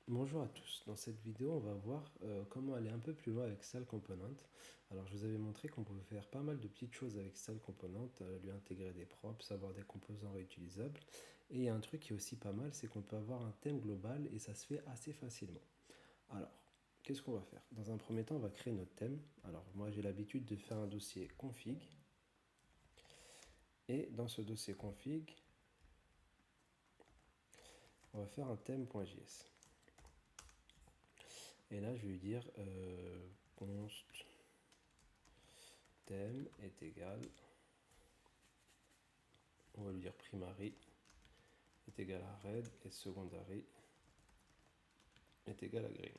Bonjour à tous, dans cette vidéo on va voir comment aller un peu plus loin avec Style Component. Alors je vous avais montré qu'on pouvait faire pas mal de petites choses avec Style Component, lui intégrer des props, avoir des composants réutilisables. Et il y a un truc qui est aussi pas mal, c'est qu'on peut avoir un thème global et ça se fait assez facilement. Alors, qu'est-ce qu'on va faire? Dans un premier temps on va créer notre thème. Alors moi j'ai l'habitude de faire un dossier config. Et dans ce dossier config, on va faire un thème.js. Et là je vais lui dire const thème est égal, on va lui dire primary est égal à red et secondary est égal à green.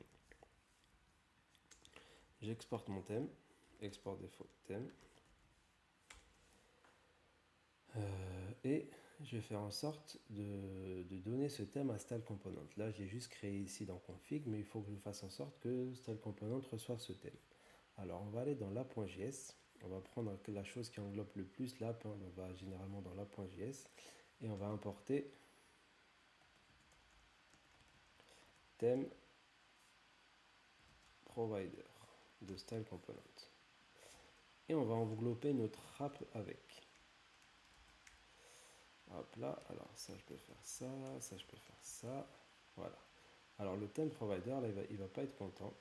J'exporte mon thème, export défaut thème, et je vais faire en sorte de donner ce thème à Style Component. Là j'ai juste créé ici dans config, mais il faut que je fasse en sorte que Style Component reçoive ce thème. Alors on va aller dans l'app.js, on va prendre la chose qui englobe le plus l'app, on va généralement dans l'app.js, et on va importer thème provider de Style Component. Et on va englober notre app avec. Hop là, alors ça je peux faire ça je peux faire ça, voilà. Alors le theme provider, là il va pas être content,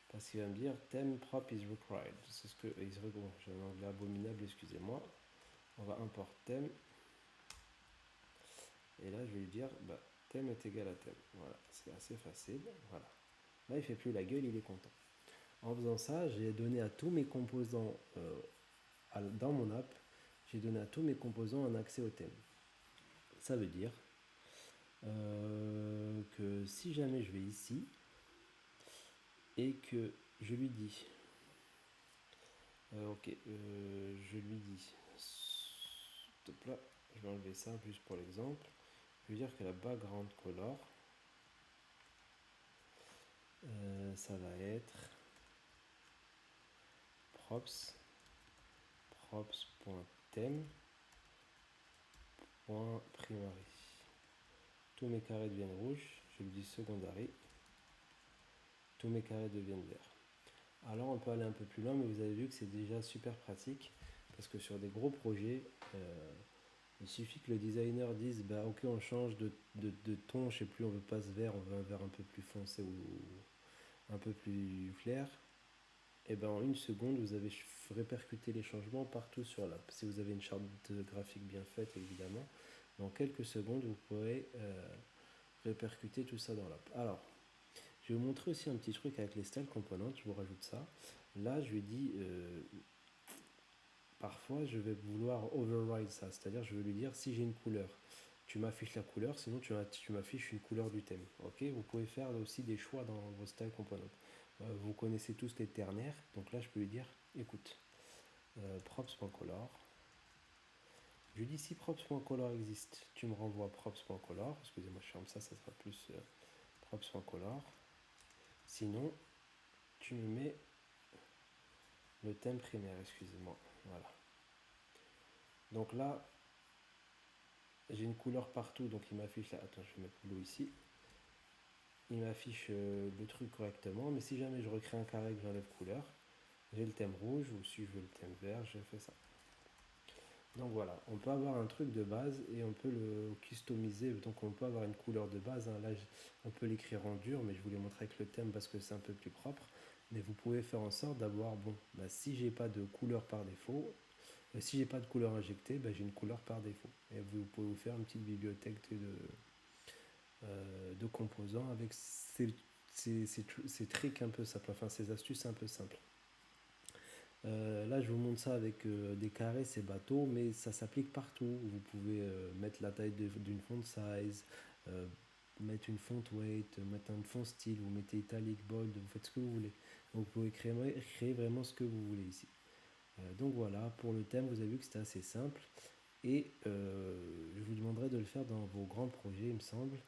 parce qu'il va me dire theme prop is required. C'est ce que, bon, j'ai un anglais abominable, excusez-moi. On va import thème, et là je vais lui dire, bah, thème est égal à thème. Voilà, c'est assez facile, voilà. Là il fait plus la gueule, il est content. En faisant ça, j'ai donné à tous mes composants dans mon app, j'ai donné à tous mes composants un accès au thème. Ça veut dire que si jamais je vais ici et que je lui dis, je lui dis, stop là, je vais enlever ça juste pour l'exemple, je vais dire que la background color, ça va être props, props.theme.primary. Tous mes carrés deviennent rouges, je lui dis secondary, tous mes carrés deviennent verts. Alors on peut aller un peu plus loin, mais vous avez vu que c'est déjà super pratique, parce que sur des gros projets, il suffit que le designer dise bah ok, on change de ton, je sais plus, on veut pas ce vert, on veut un vert un peu plus foncé ou un peu plus clair. Et ben en une seconde vous avez répercuté les changements partout sur l'app. Si vous avez une charte graphique bien faite évidemment, dans quelques secondes vous pourrez répercuter tout ça dans l'app. Alors je vais vous montrer aussi un petit truc avec les style components, je vous rajoute ça. Là je lui dis parfois je vais vouloir override ça, c'est-à-dire je vais lui dire si j'ai une couleur, tu m'affiches la couleur, sinon tu m'affiches une couleur du thème. Ok, vous pouvez faire aussi des choix dans vos style components. Vous connaissez tous les ternaires, donc là je peux lui dire écoute, props.color. Je lui dis si props.color existe, tu me renvoies props.color. Excusez-moi, je ferme ça, ça sera plus props.color. Sinon, tu me mets le thème primaire, excusez-moi. Voilà. Donc là, j'ai une couleur partout, donc il m'affiche là. Attends, je vais mettre bleu ici. Il m'affiche le truc correctement, mais si jamais je recrée un carré que j'enlève couleur, j'ai le thème rouge, ou si je veux le thème vert, je fais ça. Donc voilà, on peut avoir un truc de base et on peut le customiser, donc on peut avoir une couleur de base. Là, on peut l'écrire en dur, mais je vous l'ai montré avec le thème parce que c'est un peu plus propre. Mais vous pouvez faire en sorte d'avoir, bon, si j'ai pas de couleur par défaut, si j'ai pas de couleur injectée, j'ai une couleur par défaut. Et vous pouvez vous faire une petite bibliothèque de composants avec ces tricks un peu simples, enfin ces astuces un peu simples. Là, je vous montre ça avec des carrés, c'est bateau, mais ça s'applique partout. Vous pouvez mettre la taille d'une font size, mettre une font weight, mettre un font style, vous mettez italic, bold, vous faites ce que vous voulez. Donc, vous pouvez créer vraiment ce que vous voulez ici. Donc voilà, pour le thème, vous avez vu que c'était assez simple. Et je vous demanderai de le faire dans vos grands projets, il me semble.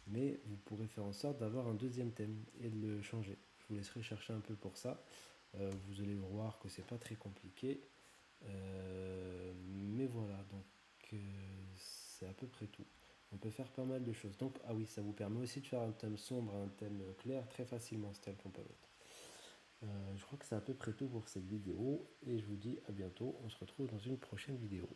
Mais vous pourrez faire en sorte d'avoir un deuxième thème et de le changer. Je vous laisserai chercher un peu pour ça. Vous allez voir que c'est pas très compliqué. Mais voilà, donc c'est à peu près tout. On peut faire pas mal de choses. Donc, ah oui, ça vous permet aussi de faire un thème sombre, un thème clair très facilement, Style Component. Je crois que c'est à peu près tout pour cette vidéo et je vous dis à bientôt. On se retrouve dans une prochaine vidéo.